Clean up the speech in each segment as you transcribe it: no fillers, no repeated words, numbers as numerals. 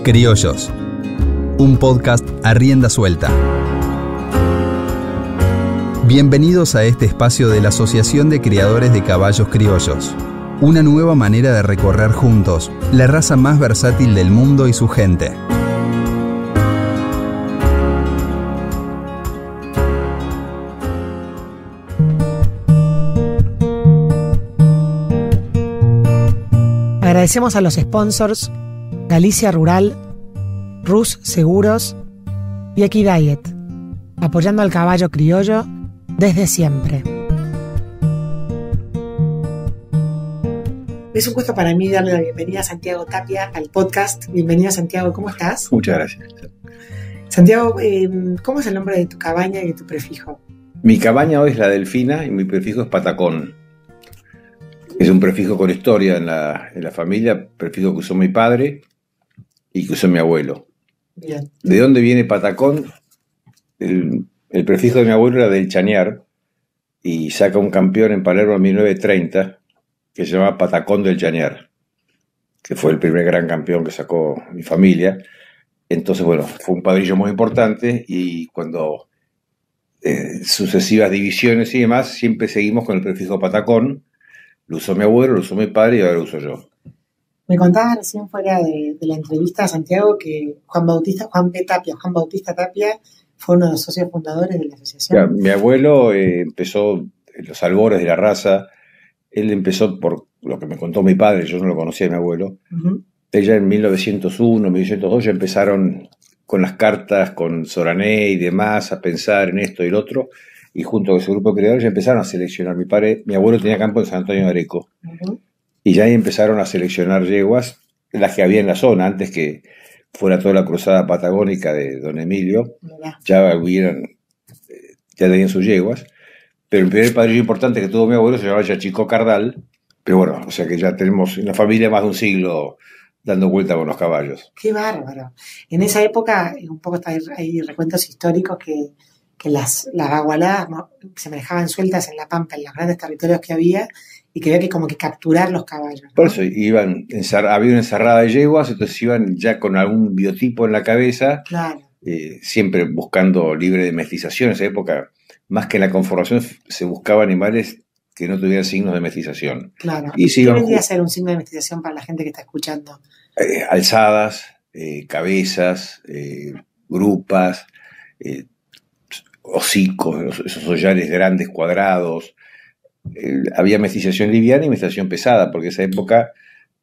Criollos, un podcast a rienda suelta. Bienvenidos a este espacio de la Asociación de Criadores de Caballos Criollos. Una nueva manera de recorrer juntos la raza más versátil del mundo y su gente. Agradecemos a los sponsors Galicia Rural, Rus Seguros y Equidiet, apoyando al caballo criollo desde siempre. Es un gusto para mí darle la bienvenida a Santiago Tapia al podcast. Bienvenido, Santiago, ¿cómo estás? Muchas gracias. Santiago, ¿cómo es el nombre de tu cabaña y de tu prefijo? Mi cabaña hoy es la Delfina y mi prefijo es Patacón. Es un prefijo con historia en la familia, prefijo que usó mi padre y que usó mi abuelo. Bien. ¿De dónde viene Patacón? El prefijo de mi abuelo era del Chañar y saca un campeón en Palermo en 1930 que se llama Patacón del Chañar, que fue el primer gran campeón que sacó mi familia. Entonces, bueno, fue un padrillo muy importante y cuando sucesivas divisiones y demás, siempre seguimos con el prefijo Patacón. Lo usó mi abuelo, lo usó mi padre y ahora lo uso yo. Me contabas recién fuera de la entrevista, Santiago, que Juan Bautista Tapia fue uno de los socios fundadores de la asociación. Ya, mi abuelo empezó en los albores de la raza. Él empezó por lo que me contó mi padre, yo no lo conocía a mi abuelo. Uh-huh. Ella en 1901, 1902 ya empezaron con las cartas, con Sorané y demás, a pensar en esto y lo otro. Y junto con ese grupo de criadores ya empezaron a seleccionar. Mi abuelo tenía campo en San Antonio de Areco. Uh-huh. Y ya ahí empezaron a seleccionar yeguas, las que había en la zona, antes que fuera toda la cruzada patagónica de Don Emilio. Mirá. Ya tenían sus yeguas. Pero el primer padrillo importante que tuvo mi abuelo se llamaba Chico Cardal. Pero bueno, o sea que ya tenemos en la familia más de un siglo dando vuelta con los caballos. ¡Qué bárbaro! En esa época, un poco hay recuentos históricos que las bagualadas, ¿no?, se manejaban sueltas en la pampa, en los grandes territorios que había, y que había que como que capturar los caballos, ¿no? Por eso había una encerrada de yeguas, entonces iban ya con algún biotipo en la cabeza, Claro. Siempre buscando libre de mestización. En esa época, más que en la conformación, se buscaba animales que no tuvieran signos de mestización. Claro. Y ¿Qué vendría a ser un signo de mestización para la gente que está escuchando? Alzadas, cabezas, grupas, hocicos, esos hollares grandes, cuadrados. Había mestización liviana y mestización pesada, porque en esa época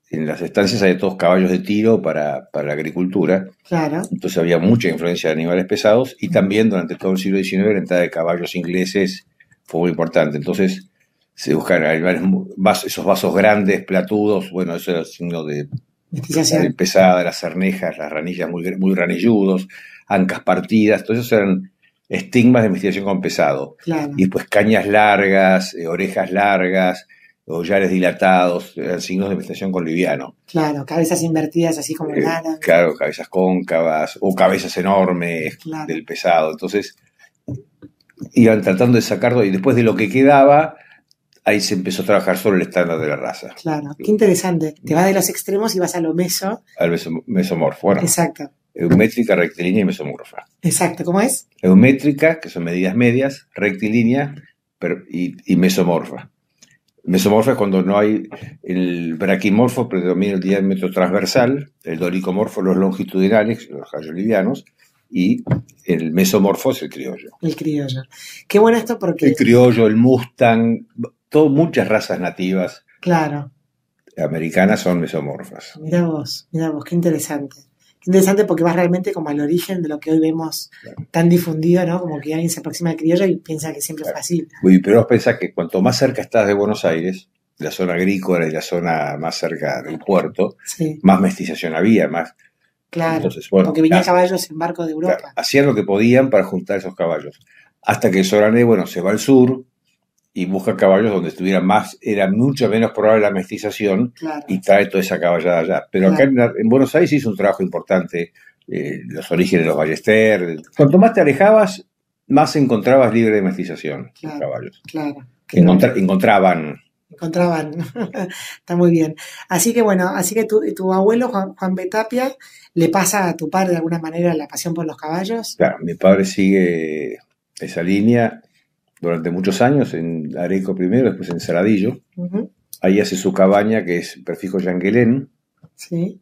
en las estancias había todos caballos de tiro para la agricultura. Claro. Entonces había mucha influencia de animales pesados y también durante todo el siglo XIX la entrada de caballos ingleses fue muy importante. Entonces se buscaron animales, esos vasos grandes, platudos, bueno, eso era el signo de Mestización. pesada, las cernejas, las ranillas muy ranilludos, ancas partidas, todos esos eran estigmas de mestización con pesado. Claro. Y pues cañas largas, orejas largas, hollares dilatados, eran signos de mestización con liviano. Claro, cabezas invertidas así como lanas. Claro, cabezas cóncavas o cabezas enormes, Claro. del pesado. Entonces iban tratando de sacarlo y después de lo que quedaba, ahí se empezó a trabajar sobre el estándar de la raza. Claro, qué interesante. Te vas de los extremos y vas a lo meso. Al mesomorfo. Bueno, Exacto. eumétrica, rectilínea y mesomorfa. Exacto, ¿cómo es? Eumétrica, que son medidas medias, rectilínea y mesomorfa. Mesomorfa es cuando no hay el braquimorfo, predomina el diámetro transversal, el dolicomorfo, los longitudinales, los caballos livianos, y el mesomorfo es el criollo. El criollo. Qué bueno esto porque... El criollo, el mustang, muchas razas nativas Claro. americanas son mesomorfas. Mirá vos, qué interesante. Qué interesante porque vas realmente como al origen de lo que hoy vemos tan difundido, ¿no? Como que alguien se aproxima al criollo y piensa que siempre fue así. Pero vos pensás que cuanto más cerca estás de Buenos Aires, de la zona agrícola y la zona más cerca del puerto, Sí, más mestización había, más... claro. Entonces, bueno, porque venían caballos en barcos de Europa. Claro, hacían lo que podían para juntar esos caballos. Hasta que Sorané, se va al sur y busca caballos donde era mucho menos probable la mestización, Claro. y trae toda esa caballada allá. Pero acá en Buenos Aires hizo un trabajo importante, los orígenes de los Ballester. Cuanto más te alejabas, más encontrabas libre de mestización los caballos. Claro. Encontraban encontraban. Está muy bien. Así que bueno, así que tu abuelo, Juan B. Tapia, le pasa a tu padre de alguna manera la pasión por los caballos. Claro, mi padre sigue esa línea durante muchos años, en Areco primero, después en Saladillo. Ujú. Ahí hace su cabaña, que es prefijo Yanguelén, Sí,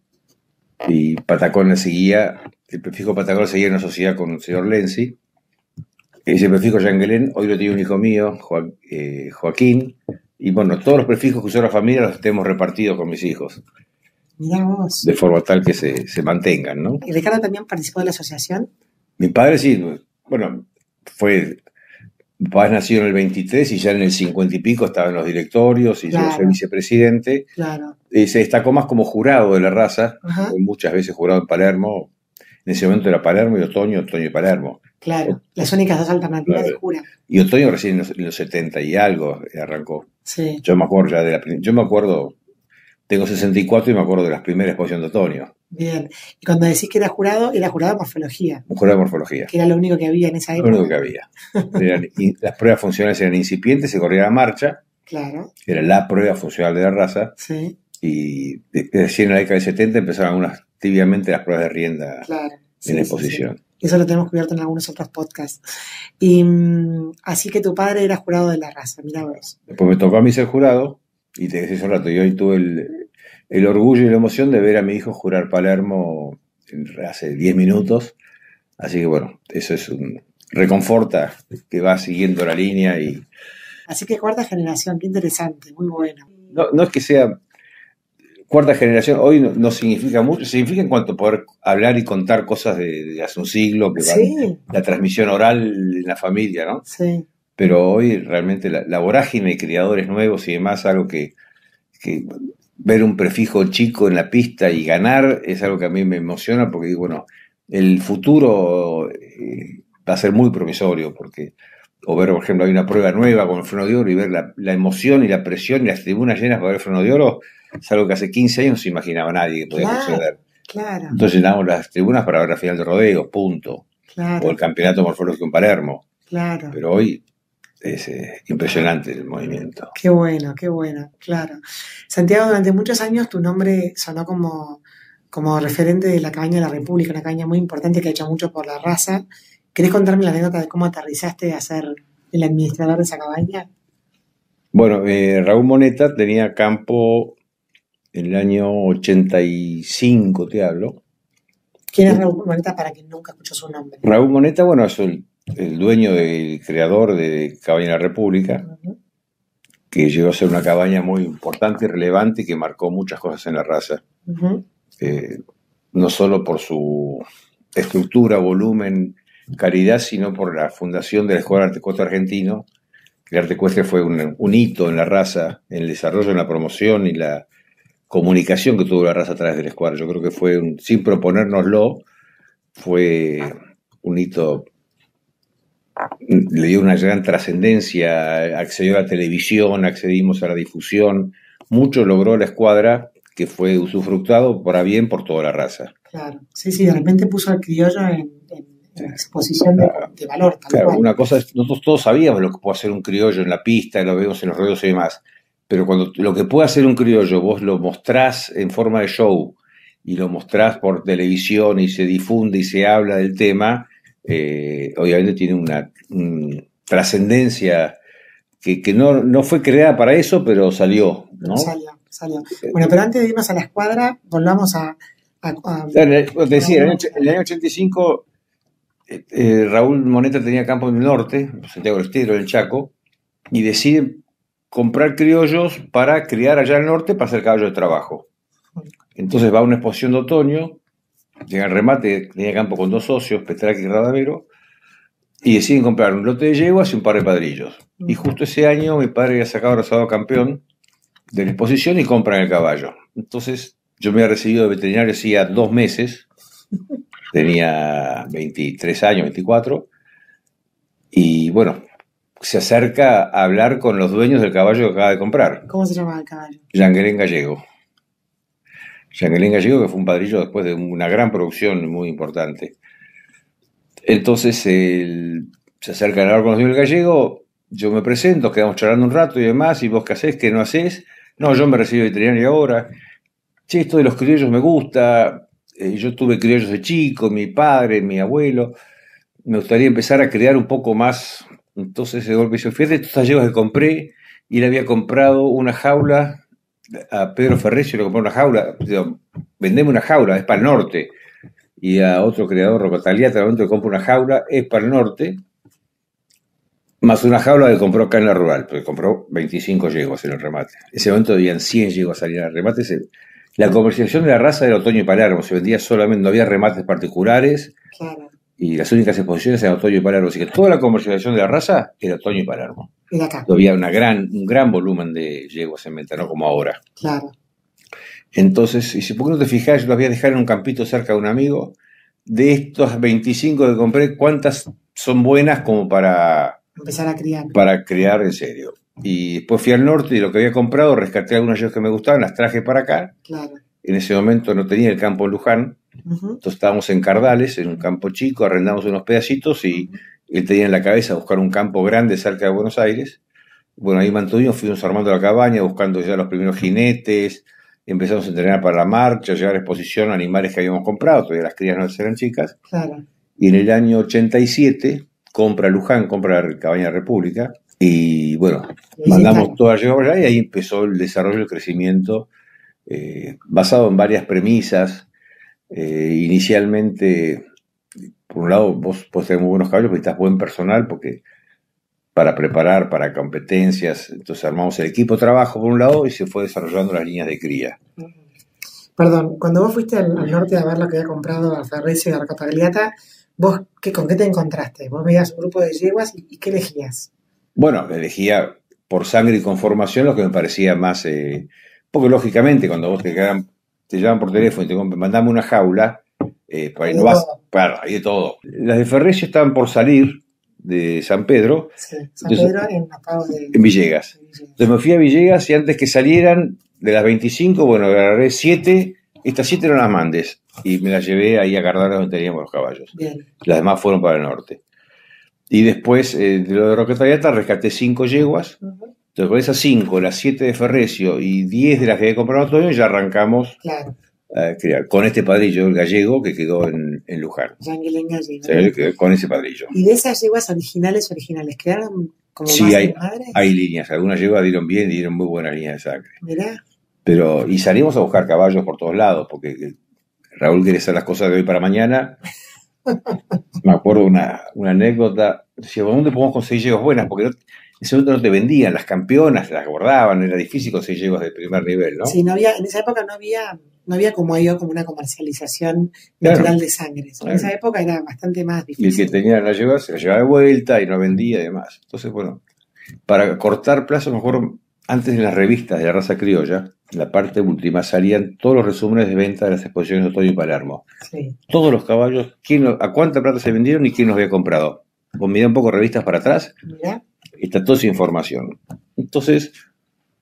y Patacón le seguía, el prefijo Patacón seguía en una sociedad con el señor Lenzi. Ese prefijo Yanguelén hoy lo tiene un hijo mío, Joaquín, y bueno, todos los prefijos que usó la familia los tenemos repartidos con mis hijos, mirá vos. de forma tal que se mantengan, ¿no? ¿Y Ricardo también participó de la asociación? Mi padre sí, bueno, mi padre nació en el 23 y ya en el 50 y pico estaba en los directorios y yo soy Claro. vicepresidente. Claro. Se destacó más como jurado de la raza, Ajá. fue muchas veces jurado en Palermo. En ese momento era Palermo y Otoño y Palermo. Claro. Las únicas dos alternativas de Claro. jura. Y Otoño recién en los 70 y algo arrancó. Sí. Yo me acuerdo ya yo me acuerdo, tengo 64 y me acuerdo de las primeras exposiciones de Otoño, Bien. Y cuando decís que era jurado de morfología, un jurado de morfología. que era lo único que había en esa Lo época. único que había. Las pruebas funcionales eran incipientes, se corría la marcha, Claro. era la prueba funcional de la raza, Sí. y recién en la década del 70 empezaron tibiamente las pruebas de rienda Claro. Sí, en sí, exposición. sí. Eso lo tenemos cubierto en algunos otros podcasts. Y así que tu padre era jurado de la raza, mirá vos. Después me tocó a mí ser jurado, y te decía hace un rato, y hoy tuve el orgullo y la emoción de ver a mi hijo jurar Palermo hace 10 minutos. Así que bueno, eso es reconforta que va siguiendo la línea y Así que cuarta generación, qué interesante, muy bueno. no es que sea cuarta generación, hoy no significa mucho, significa en cuanto a poder hablar y contar cosas de hace un siglo, que Sí, la transmisión oral en la familia, ¿no? sí, Pero hoy realmente la vorágine de criadores nuevos y demás, algo que ver un prefijo chico en la pista y ganar es algo que a mí me emociona porque digo, bueno, el futuro va a ser muy promisorio porque, o ver, por ejemplo, hay una prueba nueva con el freno de oro y ver la emoción y la presión y las tribunas llenas para ver el freno de oro, es algo que hace 15 años no se imaginaba nadie que podía Claro. suceder. claro, Entonces llenamos las tribunas para ver la final de rodeo, punto. O claro, el campeonato morfológico en Palermo. claro. Pero hoy es impresionante el movimiento. Qué bueno, claro. Santiago, durante muchos años tu nombre sonó como referente de la cabaña de la República, una cabaña muy importante que ha hecho mucho por la raza. ¿Querés contarme la anécdota de cómo aterrizaste a ser el administrador de esa cabaña? Bueno, Raúl Moneta tenía campo en el año 85, te hablo. ¿Quién es Raúl Moneta para quien nunca escuchó su nombre? Raúl Moneta, bueno, es el dueño del creador de Cabaña de la República, Ujú. que llegó a ser una cabaña muy importante y relevante y que marcó muchas cosas en la raza. Ujú. No solo por su estructura, volumen, calidad, sino por la fundación de la Escuela de Arte Ecuestre Argentino. El arte ecuestre fue un hito en la raza, en el desarrollo, en la promoción y la comunicación que tuvo la raza a través de la escuadra. Yo creo que fue, sin proponérnoslo, fue un hito, le dio una gran trascendencia, accedió a la televisión, accedimos a la difusión, mucho logró la escuadra que fue usufructuado para bien por toda la raza. Claro, sí, de repente puso al criollo en exposición de valor. Tal Claro, cual. una cosa es, nosotros todos sabíamos lo que puede hacer un criollo en la pista, lo vemos en los rodeos y demás, pero cuando lo que puede hacer un criollo vos lo mostrás en forma de show y lo mostrás por televisión y se difunde y se habla del tema, obviamente tiene una trascendencia que no fue creada para eso, pero salió, ¿no? Salió. Bueno, pero antes de irnos a la escuadra, volvamos a decía, en el año 85 Raúl Moneta tenía campo en el norte, Santiago del Estero, en el Chaco, y decide comprar criollos para criar allá en el norte para hacer caballo de trabajo. Entonces va a una exposición de otoño, llega al remate, tenía campo con 2 socios, Petraque y Radamero, y deciden comprar un lote de yeguas y un par de padrillos. Y justo ese año mi padre había sacado rosado campeón de la exposición y compran el caballo. Entonces yo me había recibido de veterinario hacía 2 meses, tenía 23 años, 24, y bueno, se acerca a hablar con los dueños del caballo que acaba de comprar. ¿Cómo se llamaba el caballo? Yanguelén Gallego. Yanguelén Gallego, que fue un padrillo después de una gran producción muy importante. Entonces se acerca a hablar con los dueños del Gallego, yo me presento, quedamos charlando un rato y demás, y vos qué hacés, qué no hacés. No, yo me recibí de veterinario ahora. Che, esto de los criollos me gusta. Yo tuve criollos de chico, mi padre, mi abuelo. Me gustaría empezar a criar un poco más. Entonces, de golpe, yo fíjate estos gallegos que compré, y le había comprado una jaula a Pedro Ferrecio, le compré una jaula. Digo, vendeme una jaula, es para el norte. Y a otro criador, Rocotaliata, al momento que compro una jaula, es para el norte, más una jaula que compró acá en la rural, porque compró 25 yeguas en el remate. En ese momento habían 100 yeguas salían al remate. La comercialización de la raza era Otoño y Palermo, se vendía solamente, no había remates particulares, Claro. y las únicas exposiciones eran Otoño y Palermo, así que toda la comercialización de la raza era Otoño y Palermo. Y de acá. Había un gran volumen de yeguas en venta, no como ahora. Claro. Entonces, y si por qué no te fijás, yo las voy a dejar en un campito cerca de un amigo. De estos 25 que compré, ¿cuántas son buenas como para Empezar a criar. criar en serio? Y después fui al norte y lo que había comprado, rescaté algunas yeguas que me gustaban, las traje para acá. Claro. En ese momento no tenía el campo en Luján, entonces estábamos en Cardales, en un campo chico, arrendamos unos pedacitos y él tenía en la cabeza buscar un campo grande cerca de Buenos Aires. Bueno, ahí mantuvimos, fuimos armando la cabaña, buscando ya los primeros jinetes, empezamos a entrenar para la marcha, llevar a exposición a animales que habíamos comprado, todavía las crías no eran chicas. Claro. Y en el año 87 compra Luján, compra la cabaña República, y bueno, mandamos todas las yeguas para allá, y ahí empezó el desarrollo y el crecimiento, basado en varias premisas. Inicialmente, por un lado, vos podés tener muy buenos caballos, pero necesitas buen personal, porque para preparar para competencias, entonces armamos el equipo de trabajo por un lado y se fue desarrollando las líneas de cría. Perdón, cuando vos fuiste al norte a ver lo que había comprado a Ferrecio y a Rocotaliata, ¿vos con qué te encontraste? ¿Vos veías un grupo de yeguas y qué elegías? Bueno, elegía por sangre y conformación lo que me parecía más... porque lógicamente cuando vos te llaman por teléfono y te mandame una jaula, por ahí no vas... Claro, hay de todo. Las de Ferrecio estaban por salir de San Pedro. Sí, San Pedro en Villegas. Entonces me fui a Villegas y antes que salieran de las 25, bueno, agarré 7. Estas 7 eran las Mandes y me las llevé ahí a Cardales donde teníamos los caballos. Bien. Las demás fueron para el norte. Y después de lo de Rocotaliata rescaté 5 yeguas. Entonces con esas 5, las 7 de Ferrecio y 10 de las que había comprado Antonio, ya arrancamos a criar. Con este padrillo, el gallego, que quedó en Luján. Yanguilén gallego. Sí, con ese padrillo. ¿Y de esas yeguas originales, quedaron como sí, más hay líneas. Algunas yeguas dieron bien y dieron muy buenas líneas de sangre. Mirá. Pero, y salimos a buscar caballos por todos lados, porque Raúl quiere hacer las cosas de hoy para mañana. Me acuerdo una anécdota. Decía, ¿dónde podemos conseguir yeguas buenas? Porque en ese momento no te vendían, las campeonas las guardaban, era difícil conseguir yeguas de primer nivel, ¿no? Sí, en esa época no había como hay hoy como una comercialización natural de sangre. En esa época era bastante más difícil. Y el que tenía las yeguas se las llevaba de vuelta y no vendía y demás. Entonces, bueno, para cortar plazo, mejor antes en las revistas de la raza criolla, en la parte última, salían todos los resúmenes de venta de las exposiciones de Otoño y Palermo. Sí. Todos los caballos, a cuánta plata se vendieron y quién los había comprado. Vos mirá un poco revistas para atrás, está toda esa información. Entonces,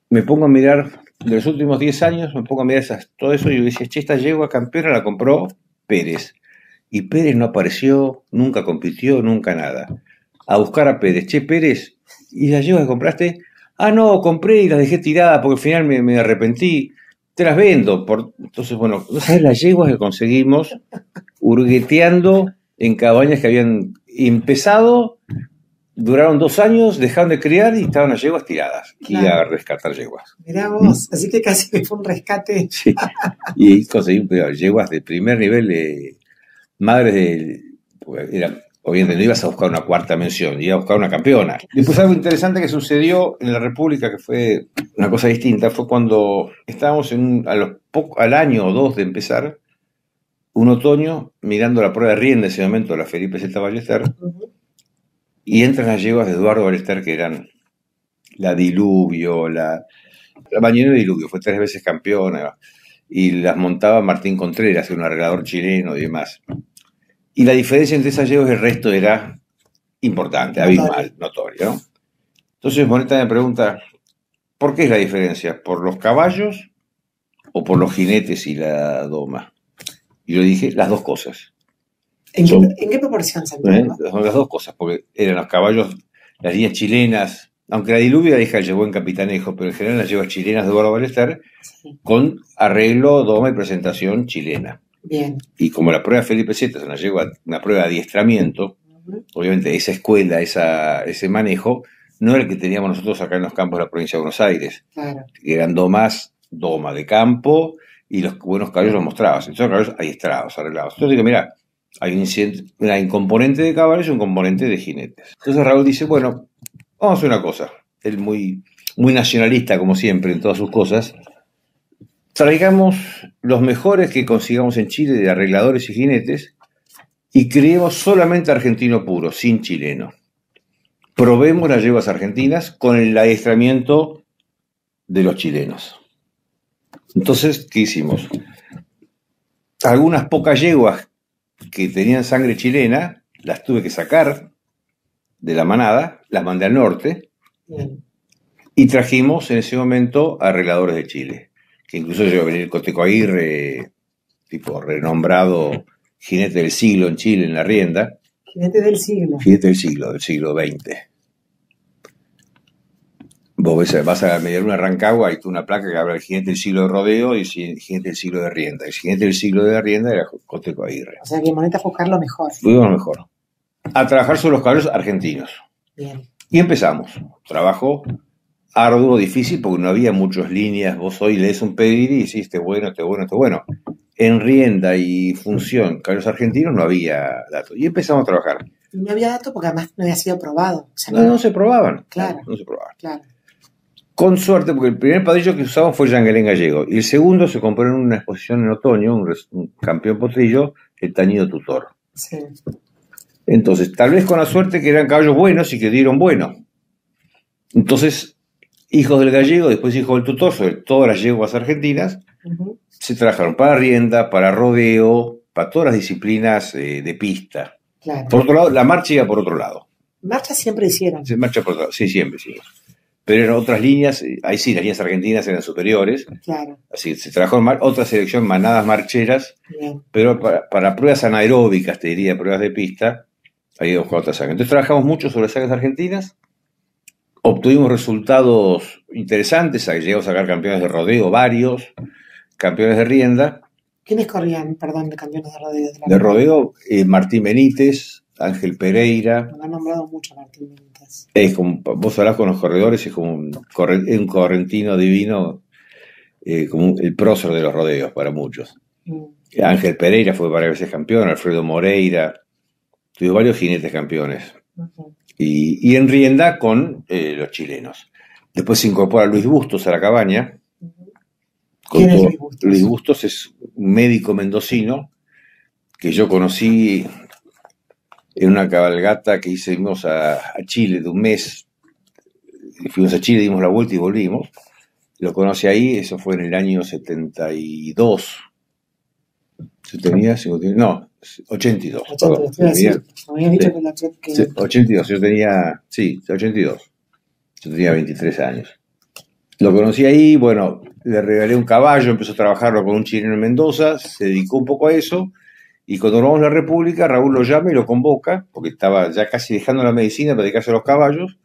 me pongo a mirar, de los últimos 10 años, me pongo a mirar todo eso y yo decía, che, esta yegua campeona la compró Pérez. Y Pérez no apareció, nunca compitió, nunca nada. A buscar a Pérez. Che, Pérez, ¿y las yeguas que compraste? Ah, no, compré y las dejé tiradas porque al final me arrepentí. Te las vendo. Entonces, bueno, ¿no sabes las yeguas que conseguimos hurgueteando en cabañas que habían empezado, duraron 2 años, dejaron de criar y estaban las yeguas tiradas? Claro. Y a rescatar yeguas. Mirá vos, así que casi fue un rescate. Sí, y conseguí yeguas de primer nivel, madres de... Obviamente no ibas a buscar una cuarta mención, ibas a buscar una campeona. Después algo interesante que sucedió en la República, que fue una cosa distinta, fue cuando estábamos al año o 2 de empezar, un otoño, mirando la prueba de rienda en ese momento, la Felipe Z. Ballester, y entran las yeguas de Eduardo Ballester, que eran la Diluvio, la Bañera Diluvio, fue 3 veces campeona, y las montaba Martín Contreras, un arreglador chileno y demás. Y la diferencia entre esas yeguas y el resto era importante, abismal, notoria, ¿no? Entonces Boneta me pregunta, ¿por qué es la diferencia? ¿Por los caballos o por los jinetes y la doma? Y yo dije, las dos cosas. ¿En qué proporción, Santiago? Son las dos cosas, porque eran los caballos, las líneas chilenas, aunque la Diluvio la hija llevó en Capitanejo, pero en general las llevas chilenas de Eduardo Ballester, sí, con arreglo, doma y presentación chilena. Bien. Y como la prueba Felipe Z es una prueba de adiestramiento, obviamente esa escuela, ese manejo, no era el que teníamos nosotros acá en los campos de la provincia de Buenos Aires. Claro. Eran doma de campo, y los buenos caballos los mostrabas. Entonces los caballos adiestrados, arreglados. Entonces digo, mira, hay un componente de caballos y un componente de jinetes. Entonces Raúl dice, bueno, vamos a hacer una cosa. Él muy, muy nacionalista, como siempre, en todas sus cosas. Traigamos los mejores que consigamos en Chile de arregladores y jinetes y creemos solamente argentino puro, sin chileno. Probemos las yeguas argentinas con el adiestramiento de los chilenos. Entonces, ¿qué hicimos? Algunas pocas yeguas que tenían sangre chilena, las tuve que sacar de la manada, las mandé al norte y trajimos en ese momento arregladores de Chile, que incluso llegó a venir Coteco Aguirre, tipo renombrado jinete del siglo en Chile, en la rienda. Jinete del siglo. Jinete del siglo XX. Vos vas a Medialuna Rancagua, hay una placa que habla del jinete del siglo de rodeo y el jinete del siglo de rienda. El jinete del siglo de rienda era Coteco Aguirre. O sea que Moneta fue buscar lo mejor. Fuimos lo mejor. A trabajar sobre los caballos argentinos. Bien. Y empezamos. Trabajo arduo, difícil, porque no había muchas líneas. Vos hoy lees un pedigrí y decís, este bueno. En rienda y función, caballos argentinos, no había datos. Y empezamos a trabajar. Y no había datos porque además no había sido probado. O sea, no se probaban. Claro. No se probaban. Claro. Con suerte, porque el primer padrillo que usamos fue Yanguelén Gallego. Y el segundo se compró en una exposición en otoño, un campeón potrillo, el Tañido Tutor. Sí. Entonces, tal vez con la suerte que eran caballos buenos y que dieron bueno. Entonces, hijos del Gallego, después hijos del Tutor, sobre todas las yeguas argentinas, se trabajaron para rienda, para rodeo, para todas las disciplinas de pista. Claro. Por otro lado, la marcha iba por otro lado. ¿Marcha siempre hicieron? Marcha por otro lado, sí, siempre. Pero eran otras líneas, ahí sí, las líneas argentinas eran superiores. Claro. Así se trabajó en otra selección, manadas marcheras, bien, pero para pruebas anaeróbicas, te diría, pruebas de pista, ahí buscamos otra sangre. Entonces trabajamos mucho sobre sagas argentinas, obtuvimos resultados interesantes, llegamos a sacar campeones de rodeo, varios, campeones de rienda. ¿Quiénes corrían, perdón, de campeones de rodeo? De rodeo, Martín Benítez, Ángel Pereira. Me han nombrado mucho Martín Benítez. Es como, vos hablás con los corredores, es como un correntino divino, como el prócer de los rodeos para muchos. Ángel Pereira fue varias veces campeón, Alfredo Moreira, tuvimos varios jinetes campeones. Y en rienda con los chilenos. Después se incorpora Luis Bustos a la cabaña. ¿Quién es Luis Bustos? Luis Bustos es un médico mendocino que yo conocí en una cabalgata que hicimos a Chile de un mes. Fuimos a Chile, dimos la vuelta y volvimos. Lo conocí ahí, eso fue en el año 72. ¿Yo tenía? No, 82. 82, yo tenía, sí, 82. Yo tenía 23 años. Lo conocí ahí, bueno, le regalé un caballo, empezó a trabajarlo con un chileno en Mendoza, se dedicó un poco a eso, y cuando nos vamos a la República, Raúl lo llama y lo convoca, porque estaba ya casi dejando la medicina para dedicarse a los caballos,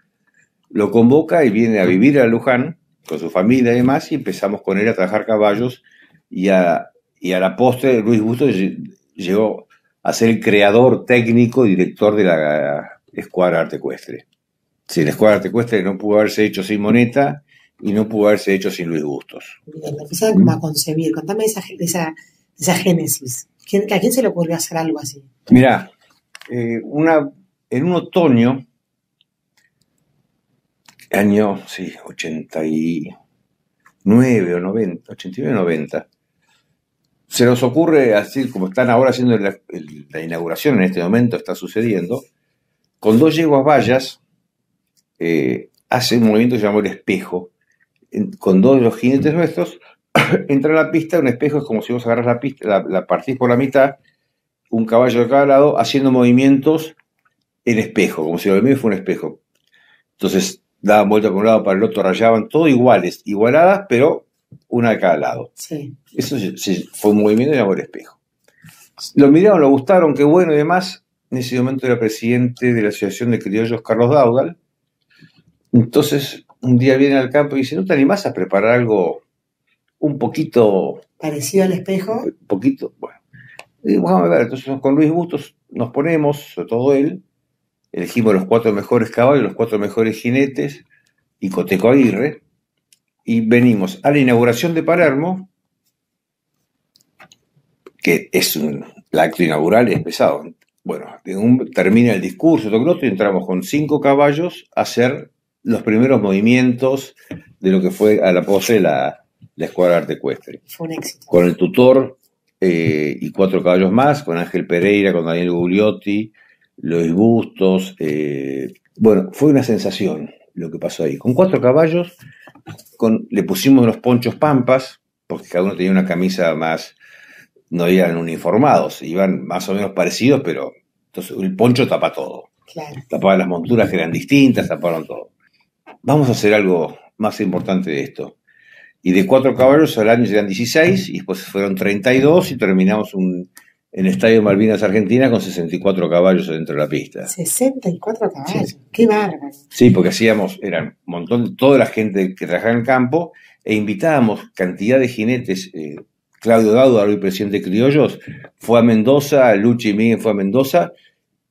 lo convoca y viene a vivir a Luján, con su familia y demás, y empezamos con él a trabajar caballos, y a la postre Luis Bustos llegó a ser el creador técnico, director de la Escuadra Arte Ecuestre. Sí, la Escuadra Arte Ecuestre no pudo haberse hecho sin Moneta y no pudo haberse hecho sin Luis Bustos. Bien, empezaron como a concebir. Contame esa génesis. ¿A quién se le ocurrió hacer algo así? Mirá, en un otoño, año, sí, 89 o 90, 89 o 90, se nos ocurre, así como están ahora haciendo la inauguración en este momento, está sucediendo, con 2 yeguas vallas, hace un movimiento que se llama el espejo. Con 2 de los jinetes nuestros, entra a la pista, un espejo es como si vos agarras la pista, la partís por la mitad, un caballo de cada lado, haciendo movimientos en espejo, como si lo mío fuera un espejo. Entonces, daban vuelta por un lado para el otro, rayaban, todo igualadas, pero una de cada lado. Sí. Eso fue un movimiento que llamó el espejo. Lo miraron, lo gustaron, qué bueno y demás. En ese momento era presidente de la Asociación de Criollos Carlos Daudal, Entonces, un día viene al campo y dice, ¿no te animás a preparar algo un poquito... parecido al espejo? Un poquito, bueno. Y digo, vamos a ver, entonces con Luis Bustos nos ponemos, sobre todo él, elegimos los 4 mejores caballos, los 4 mejores jinetes y Coteco Aguirre, y venimos a la inauguración de Palermo, que es el acto inaugural, es pesado. Bueno, termina el discurso, todo esto, y entramos con 5 caballos a hacer los primeros movimientos de lo que fue a la pose la escuadra de arte ecuestre. Fue un éxito. Con el tutor y 4 caballos más, con Ángel Pereira, con Daniel Gugliotti, Luis Bustos. Bueno, fue una sensación lo que pasó ahí. Con 4 caballos, le pusimos unos ponchos pampas, porque cada uno tenía una camisa más, no eran uniformados, iban más o menos parecidos, pero entonces el poncho tapa todo. Claro. Tapaba las monturas que eran distintas, taparon todo. Vamos a hacer algo más importante de esto. Y de 4 caballos al año eran 16, y después fueron 32, y terminamos en el Estadio Malvinas Argentina con 64 caballos dentro de la pista. 64 caballos, Sí. Qué bárbaro. Sí, porque era un montón de toda la gente que trabajaba en el campo, e invitábamos cantidad de jinetes. Claudio Daudo, hoy presidente de Criollos, fue a Mendoza, Luchi y Miguel fue a Mendoza,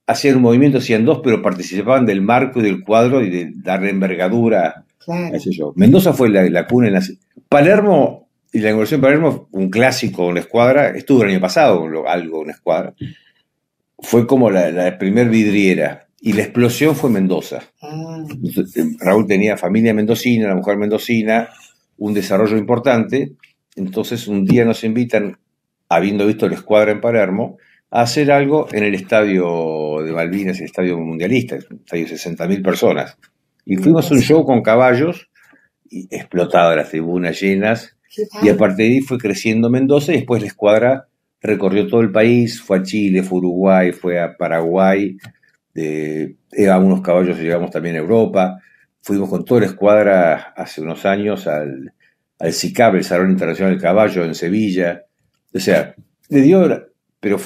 hacían un movimiento, hacían 2, pero participaban del marco y del cuadro y de darle envergadura. Claro. Mendoza fue la cuna en Palermo, y la inauguración de Palermo, un clásico en la escuadra, estuvo el año pasado algo en la escuadra, fue como la primer vidriera, y la explosión fue Mendoza. Raúl tenía familia mendocina, la mujer mendocina, un desarrollo importante. Entonces un día nos invitan, habiendo visto la escuadra en Palermo, a hacer algo en el estadio de Malvinas, el estadio mundialista, un estadio de 60.000 personas. Y fuimos a un show con caballos, y explotaba las tribunas llenas, y a partir de ahí fue creciendo Mendoza, y después la escuadra recorrió todo el país, fue a Chile, fue a Uruguay, fue a Paraguay, a unos caballos llegamos también a Europa, fuimos con toda la escuadra hace unos años al SICAP, el Salón Internacional del Caballo en Sevilla. O sea, pero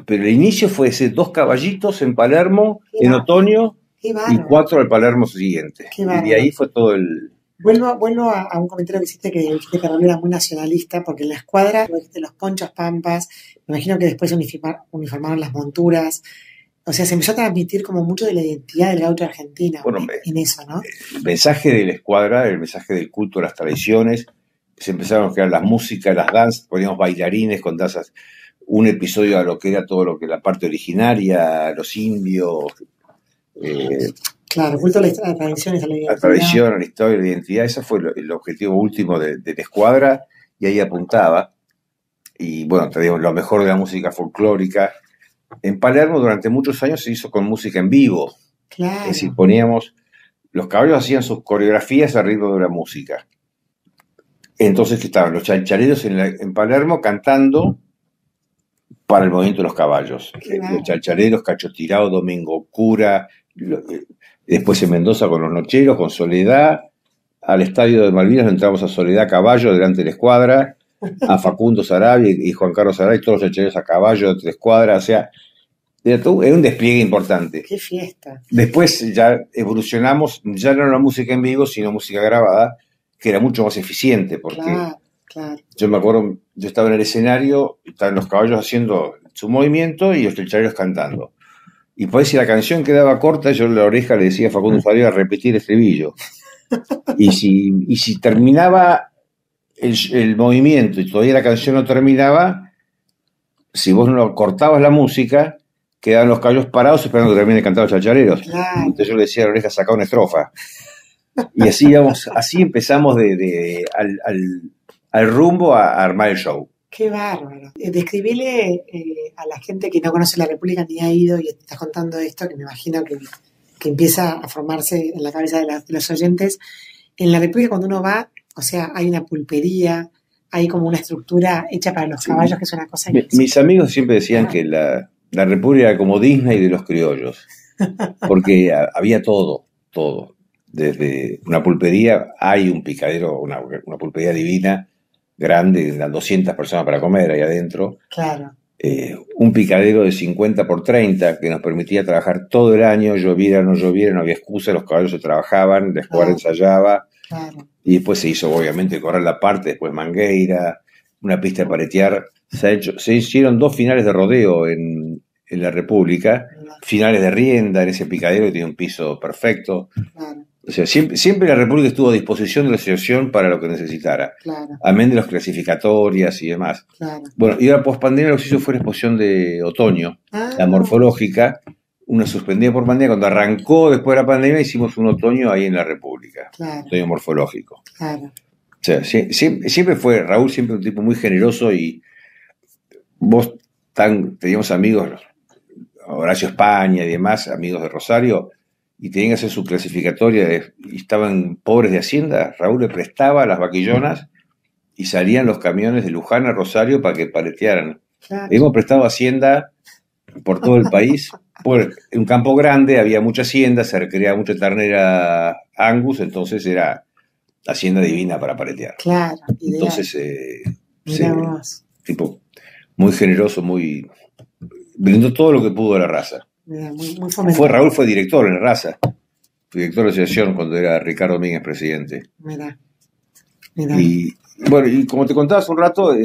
el inicio fue ese 2 caballitos en Palermo en otoño y 4 al Palermo siguiente. Y de ahí fue todo el... Vuelvo a un comentario que hiciste que Raúl era muy nacionalista, porque en la escuadra de los ponchos pampas, me imagino que después uniformaron las monturas. O sea, se empezó a transmitir como mucho de la identidad del gaucho argentino, bueno, en eso, ¿no? El mensaje de la escuadra, el mensaje del culto a las tradiciones, se empezaron a crear las músicas, las danzas, poníamos bailarines con danzas, un episodio a lo que era todo lo que la parte originaria, los indios. Claro, culto a las tradiciones, a la identidad. La tradición, a la historia, a la identidad, ese fue el objetivo último de la escuadra, y ahí apuntaba. Y bueno, te digo, lo mejor de la música folclórica. En Palermo durante muchos años se hizo con música en vivo. Claro. Es decir, los caballos hacían sus coreografías al ritmo de la música. Entonces estaban los chalchaleros en Palermo cantando para el movimiento de los caballos. Claro. Los chalchaleros, Cacho Tirado, Domingo Cura, después en Mendoza con los nocheros, con Soledad. Al estadio de Malvinas entramos a Soledad a caballo delante de la escuadra, a Facundo Sarabia y Juan Carlos Sarabia, todos los chalchaleros a caballo de la escuadra. O sea, era un despliegue importante. ¡Qué fiesta! Después ya evolucionamos, ya no era música en vivo, sino música grabada, que era mucho más eficiente, porque claro. Yo me acuerdo, yo estaba en el escenario, estaban los caballos haciendo su movimiento y los chalchaleros cantando. Y por ahí si la canción quedaba corta, yo en la oreja le decía a Facundo Sarabia a repetir el estribillo. Y si terminaba el movimiento y todavía la canción no terminaba, si vos no cortabas la música, quedaban los caballos parados esperando que termine de cantar los chalchaleros. Claro. Entonces yo le decía a la oreja, saca una estrofa. Y así empezamos al rumbo a armar el show. ¡Qué bárbaro! Describile a la gente que no conoce la República ni ha ido y estás contando esto, que me imagino que empieza a formarse en la cabeza de los oyentes. En la República cuando uno va, o sea, hay una pulpería, hay como una estructura hecha para los caballos, que es una cosa... Mis amigos siempre decían que la República era como Disney de los criollos, porque había todo. Desde una pulpería, hay un picadero, una pulpería divina, grande, 200 personas para comer ahí adentro. Claro. un picadero de 50 por 30 que nos permitía trabajar todo el año, lloviera o no lloviera, no había excusa, los caballos se trabajaban, la escuadra ensayaba, y después se hizo obviamente correr la parte, después mangueira, una pista de paretear. Se hicieron 2 finales de rodeo en la República, finales de rienda en ese picadero que tiene un piso perfecto. O sea, siempre la República estuvo a disposición de la asociación para lo que necesitara, amén de las clasificatorias y demás. Bueno, y ahora post-pandemia lo que se hizo fue una exposición de otoño, la morfológica, una suspendida por pandemia. Cuando arrancó después de la pandemia hicimos un otoño ahí en la República, otoño morfológico. O sea, siempre fue, Raúl siempre un tipo muy generoso, y vos teníamos amigos, Horacio España y demás, amigos de Rosario, y tenían que hacer su clasificatoria y estaban pobres de Hacienda. Raúl le prestaba las vaquillonas y salían los camiones de Luján a Rosario para que paletearan. Hemos prestado Hacienda por todo el país. En un campo grande había mucha hacienda, se recreaba mucha ternera Angus, entonces era Hacienda divina para paletear. Entonces, tipo muy generoso, brindó todo lo que pudo a la raza. Raúl fue director en la raza, director de la asociación cuando era Ricardo Domínguez presidente. Y bueno, y como te contaba hace un rato,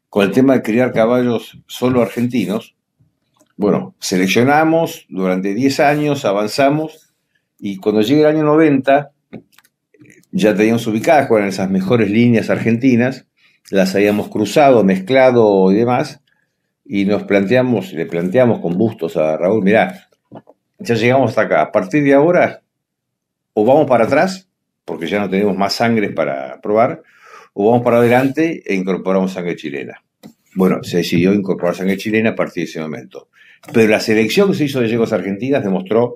con el tema de criar caballos solo argentinos, bueno, seleccionamos durante 10 años, avanzamos, y cuando llegue el año 90 ya teníamos ubicadas cuáles eran esas mejores líneas argentinas, las habíamos cruzado, mezclado y demás. Y le planteamos con Bustos a Raúl: mirá, ya llegamos hasta acá, a partir de ahora o vamos para atrás, porque ya no tenemos más sangre para probar, o vamos para adelante e incorporamos sangre chilena. Bueno, se decidió incorporar sangre chilena a partir de ese momento. Pero la selección que se hizo de yeguas argentinas demostró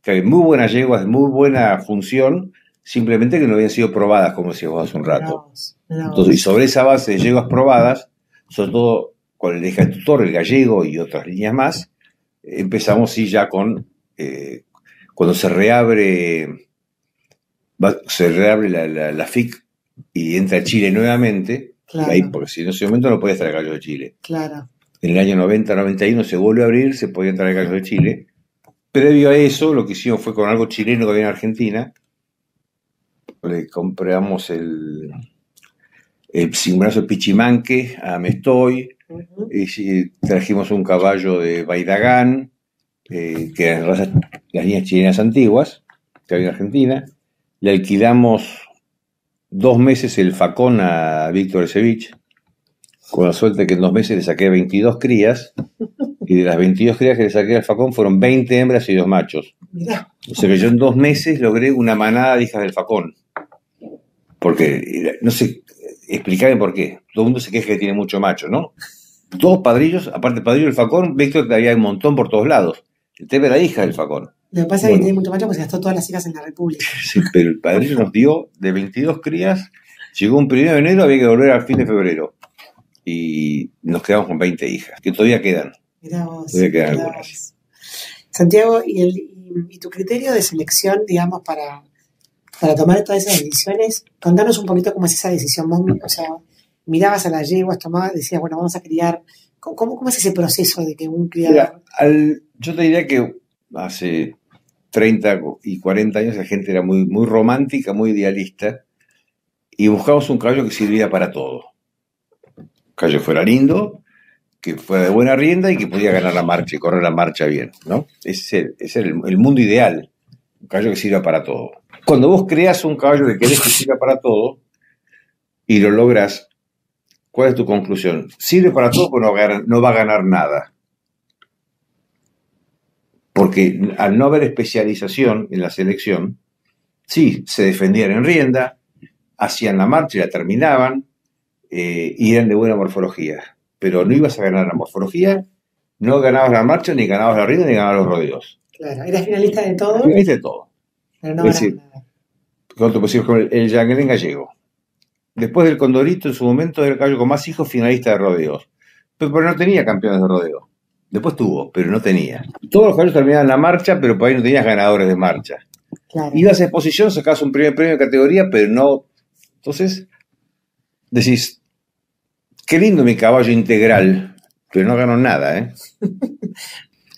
que hay muy buenas yeguas, de muy buena función, simplemente que no habían sido probadas, como decías vos hace un rato. Entonces, y sobre esa base de yeguas probadas, sobre todo con el eje tutor, el gallego y otras líneas más, empezamos ya con, cuando se reabre la FIC y entra Chile nuevamente, ahí, porque si en ese momento no podía estar el gallo de Chile. En el año 90-91 se vuelve a abrir, se podía entrar el gallo de Chile. Previo a eso, lo que hicimos fue con algo chileno que había en Argentina, le compramos el Simbrazo Pichimanque a Mestoy, y trajimos un caballo de Baidagán, que eran las líneas chilenas antiguas que había en Argentina. Le alquilamos 2 meses el facón a Víctor Esevich, con la suerte que en 2 meses le saqué 22 crías, y de las 22 crías que le saqué al facón fueron 20 hembras y 2 machos. O sea que yo en 2 meses logré una manada de hijas del facón. Porque, no sé, explicarme por qué. Todo el mundo se queja que tiene mucho macho, ¿no? Todos padrillos, aparte padrillo del facón, Víctor había un montón por todos lados. El tema era hija del facón. Lo que pasa es que tiene mucho macho porque se gastó todas las hijas en la República. Sí, pero el padrillo nos dio de 22 crías, llegó un 1 de enero, había que volver al fin de febrero. Y nos quedamos con 20 hijas, que todavía quedan. Mirá vos. Todavía quedan algunas. Santiago, ¿y tu criterio de selección, digamos, para tomar todas esas decisiones? Contanos un poquito cómo es esa decisión. Vos, o sea, mirabas a las yeguas, tomabas, decías, bueno, vamos a criar. ¿Cómo es ese proceso de que un criador...? Mira, yo te diría que hace 30 y 40 años la gente era muy, muy romántica, muy idealista, y buscábamos un caballo que sirviera para todo. Un caballo fuera lindo, que fuera de buena rienda y que podía ganar la marcha y correr la marcha bien, ¿no? Ese era el mundo ideal, un caballo que sirva para todo. Cuando vos creas un caballo que querés que sirva para todo y lo logras, ¿cuál es tu conclusión? Sirve para todo, pero no va a ganar nada. Porque al no haber especialización en la selección, sí, se defendían en rienda, hacían la marcha y la terminaban, y eran de buena morfología. Pero no ibas a ganar la morfología, no ganabas la marcha, ni ganabas la rienda, ni ganabas los rodeos. Claro, eras finalista de todo. Finalista de todo. Pero no ganabas nada. Cuando pusimos con el Yanguelén gallego. Después del Condorito, en su momento, era el caballo con más hijos finalista de rodeos. Pero no tenía campeones de rodeo. Después tuvo, pero no tenía. Todos los caballos terminaban la marcha, pero por ahí no tenías ganadores de marcha. Claro. Ibas a exposición, sacabas un primer premio de categoría, pero no. Entonces, decís, qué lindo mi caballo integral, pero no ganó nada, ¿eh?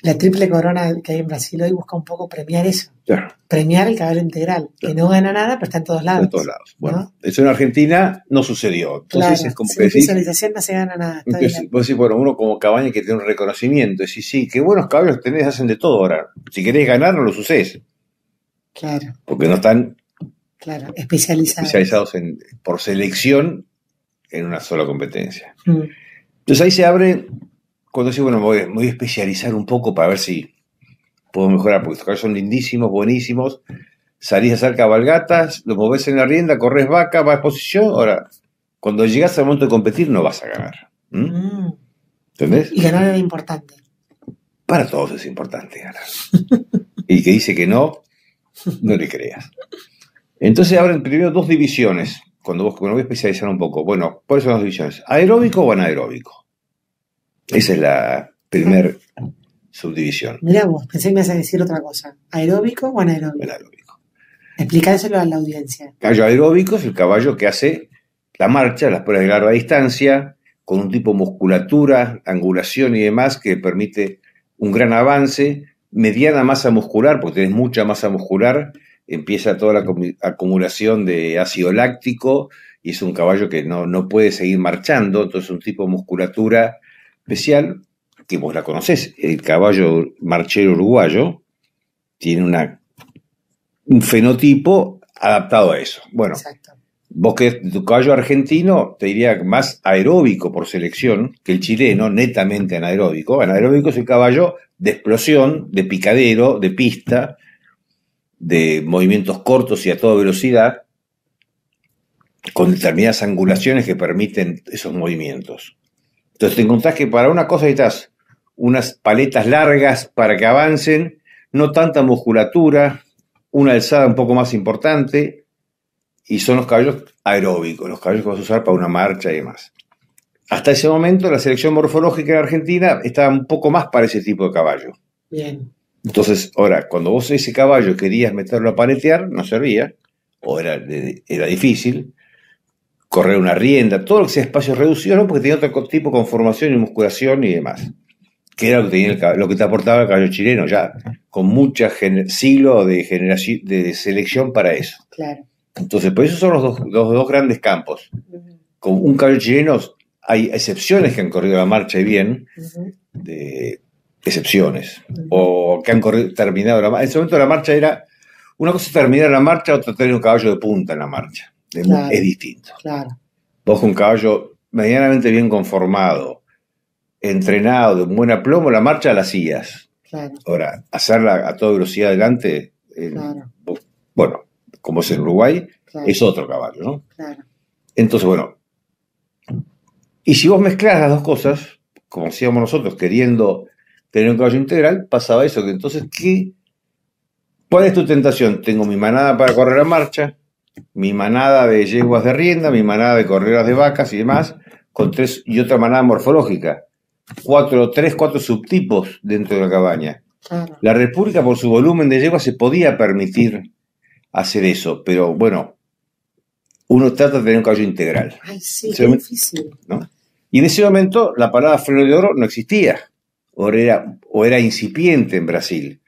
La triple corona que hay en Brasil hoy busca un poco premiar eso. Claro. Premiar el caballo integral, que no gana nada, pero está en todos lados. En todos lados. Bueno, ¿no? eso en Argentina no sucedió. Entonces Claro, es como sin que decís, visualización no se gana nada. Está entonces, bien. vos decís, bueno, uno como Cabaña que tiene un reconocimiento, decís, sí, qué buenos caballos tenés, hacen de todo ahora. Si querés ganar, no los usés, Claro, porque no están claro, especializados. especializados por selección en una sola competencia. Mm, Entonces ahí se abre, cuando decís, bueno, me voy a especializar un poco para ver si puedo mejorar, porque estos caballos son lindísimos, buenísimos. Salís a hacer cabalgatas, lo movés en la rienda, corres vaca, vas a exposición. Ahora, cuando llegas al momento de competir, no vas a ganar. mm. ¿Entendés? Y ganar era importante. Para todos es importante ganar. Y que dice que no, no le creas. Entonces abren primero dos divisiones. Cuando voy a especializar un poco. Bueno, ¿cuáles son las divisiones? ¿Aeróbico o anaeróbico? Esa es la primer subdivisión. Mirá vos, pensé que me ibas a decir otra cosa. ¿Aeróbico o anaeróbico? Anaeróbico. Explicárselo a la audiencia. Caballo aeróbico es el caballo que hace la marcha, las pruebas de larga distancia, con un tipo de musculatura, angulación y demás que permite un gran avance, mediana masa muscular, porque tenés mucha masa muscular, empieza toda la acumulación de ácido láctico y es un caballo que no puede seguir marchando, entonces un tipo de musculatura especial, que vos la conocés, el caballo marchero uruguayo tiene un fenotipo adaptado a eso. Bueno, Exacto. vos que tu caballo argentino te diría más aeróbico por selección que el chileno, netamente anaeróbico. Anaeróbico es el caballo de explosión, de picadero, de pista, de movimientos cortos y a toda velocidad, con determinadas angulaciones que permiten esos movimientos. Entonces te encontrás que para una cosa necesitas unas paletas largas para que avancen, no tanta musculatura, una alzada un poco más importante, y son los caballos aeróbicos, los caballos que vas a usar para una marcha y demás. Hasta ese momento la selección morfológica en Argentina estaba un poco más para ese tipo de caballo. Bien. Entonces, ahora, cuando vos ese caballo querías meterlo a paletear, no servía, o era difícil, correr una rienda, todo lo que sea espacios reducidos, no, porque tenía otro tipo de conformación y musculación y demás, que era lo que, tenía lo que te aportaba el caballo chileno, ya con muchos siglos de selección para eso. Claro. Entonces, por eso son los dos grandes campos. Con un caballo chileno hay excepciones que han corrido la marcha y bien, de excepciones, o que han terminado la marcha. En ese momento la marcha era, una cosa es terminar la marcha, otra tener un caballo de punta en la marcha. Claro. Es distinto. Claro. Vos con un caballo medianamente bien conformado, entrenado, de un buen aplomo, la marcha la hacías. Claro. Ahora, hacerla a toda velocidad adelante, Claro. bueno, como es en Uruguay, Claro. es otro caballo, ¿no? Claro. Entonces, bueno, y si vos mezclás las dos cosas, como hacíamos nosotros, queriendo tener un caballo integral, pasaba eso, que entonces, ¿cuál es tu tentación? Tengo mi manada para correr la marcha, mi manada de yeguas de rienda, mi manada de correras de vacas y demás, con tres y otra manada morfológica. Cuatro subtipos dentro de la cabaña. Claro. La República, por su volumen de yeguas, se podía permitir hacer eso, pero bueno, uno trata de tener un caballo integral. Ay, sí, qué difícil. ¿No? Y en ese momento la palabra freno de oro no existía, o era incipiente en Brasil.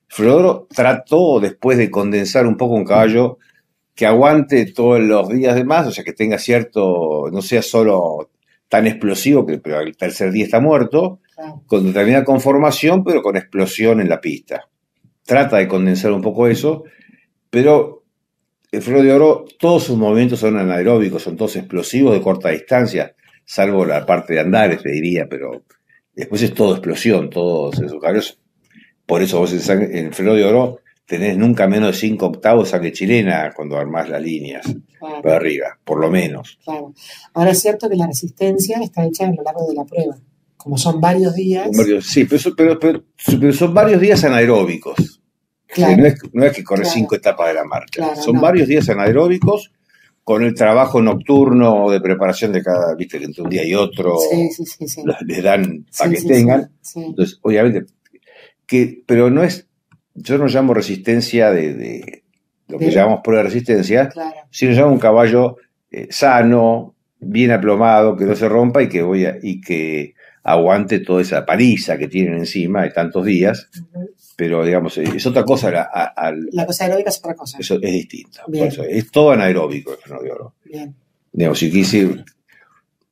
Freno de oro trató después de condensar un poco un caballo que aguante todos los días de más, o sea, que tenga cierto, no sea solo tan explosivo, pero al tercer día está muerto, Claro. con determinada conformación, pero con explosión en la pista. Trata de condensar un poco eso, pero el freno de oro, todos sus movimientos son anaeróbicos, son todos explosivos de corta distancia, salvo la parte de andares, te diría, pero después es todo explosión, todos esos caballos. Por eso vos en el freno de oro tenés nunca menos de 5 octavos sangre chilena cuando armás las líneas Claro. para arriba, por lo menos. Claro. Ahora es cierto que la resistencia está hecha a lo largo de la prueba. Como son varios días. Sí, pero son varios días anaeróbicos. Claro. No es que corres Claro. 5 etapas de la marcha. Claro, Son no. varios días anaeróbicos con el trabajo nocturno de preparación de cada, viste, que entre un día y otro Sí. les dan para Sí, que sí, tengan. sí. Entonces, obviamente, pero no es, yo no llamo resistencia de lo que De- llamamos prueba de resistencia, Claro. sino llamo un caballo sano, bien aplomado, que no se rompa y que aguante toda esa paliza que tienen encima de tantos días, pero digamos, es otra cosa. La cosa aeróbica es otra cosa. Eso es distinto. Bien. Por eso, es todo anaeróbico el freno de oro. Bien. Digamos, si quise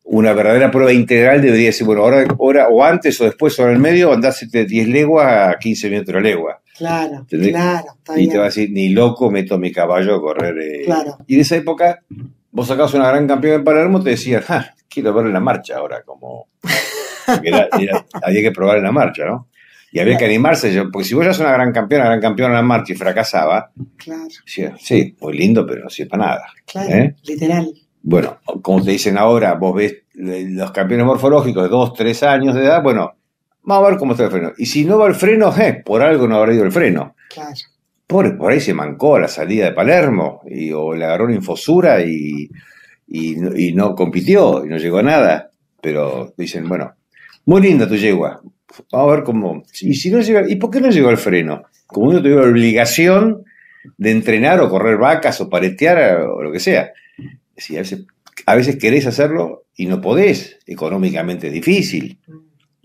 una verdadera prueba integral, debería ser, bueno, ahora o antes o después o en el medio, andás de 10 leguas a 15 metros de legua. Claro, ¿Entendés? claro. Está Y bien. te va a decir, ni loco meto mi caballo a correr. Claro. Y en esa época, vos sacabas una gran campeona en Palermo, te decían, quiero ver en la marcha ahora, como porque había que probar en la marcha, ¿no? Y había que animarse, porque si vos ya sos una gran campeona en la marcha y fracasaba, Claro. decía, sí, muy lindo, pero no sirve para nada. Claro, literal. Bueno, como te dicen ahora, vos ves los campeones morfológicos de 2, 3 años de edad, bueno, vamos a ver cómo está el freno. Y si no va el freno, por algo no habrá ido el freno. Claro. Por ahí se mancó a la salida de Palermo, o le agarró una infosura y no compitió, y no llegó a nada. Pero dicen, bueno, muy linda tu yegua, vamos a ver cómo. Y si no llega, ¿y por qué no llegó el freno? Como uno tuviera la obligación de entrenar o correr vacas o paretear o lo que sea. Sí, a veces querés hacerlo y no podés, económicamente es difícil.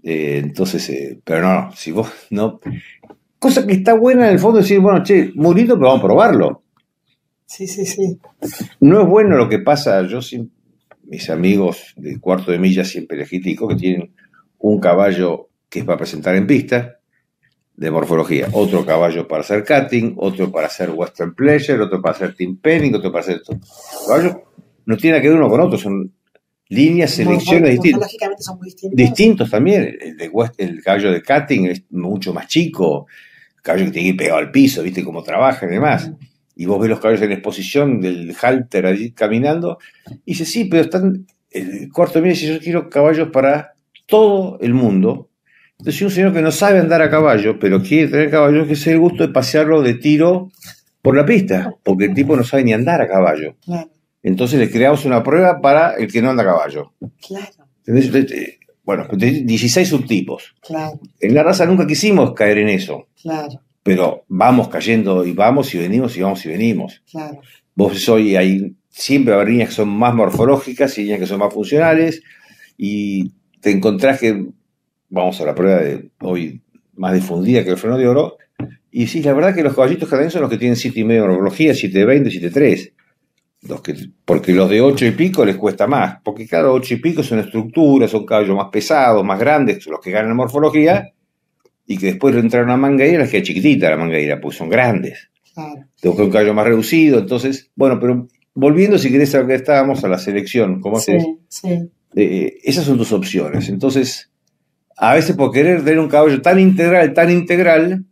Entonces, pero no, si vos no. Cosa que está buena en el fondo decir, bueno, che, muy lindo, pero vamos a probarlo. Sí, sí, sí. No es bueno lo que pasa, mis amigos de cuarto de milla siempre les critico que tienen un caballo que es para presentar en pista, de morfología, otro caballo para hacer cutting, otro para hacer western pleasure, otro para hacer team penning, otro para hacer esto. Los caballos no tienen que ver uno con otro, son líneas, selecciones distintas. Morfológicamente son muy distintos. Distintos también. El caballo de cutting es mucho más chico, el caballo que tiene que ir pegado al piso, viste cómo trabajan y demás. Y vos ves los caballos en exposición del halter allí caminando, y dices, sí, pero están. El cuarto de milla dice, yo quiero caballos para todo el mundo. Entonces, si un señor que no sabe andar a caballo, pero quiere tener caballos, que se dé el gusto de pasearlo de tiro por la pista, porque el tipo no sabe ni andar a caballo. Claro. Entonces le creamos una prueba para el que no anda a caballo. Claro. ¿Entendés? Bueno, 16 subtipos. Claro. En la raza nunca quisimos caer en eso. Claro. Pero vamos cayendo y vamos y venimos y vamos y venimos. Claro. Vos hay siempre habrá líneas que son más morfológicas y líneas que son más funcionales, y te encontrás que, vamos a la prueba de hoy más difundida que el freno de oro, y sí, la verdad que los caballitos que son los que tienen 7,5 de morfología, 7,20, 7,3. Porque los de 8 y pico les cuesta más, porque cada 8 y pico son estructuras, son caballos más pesados, más grandes, los que ganan en morfología, y que después de entrar a una mangueira les queda chiquitita la mangueira, porque son grandes. Claro. Tengo que un caballo más reducido, entonces, bueno, pero volviendo, si querés, a lo que estábamos, a la selección, ¿cómo haces? Sí. Esas son tus opciones. Entonces, a veces por querer tener un caballo tan integral,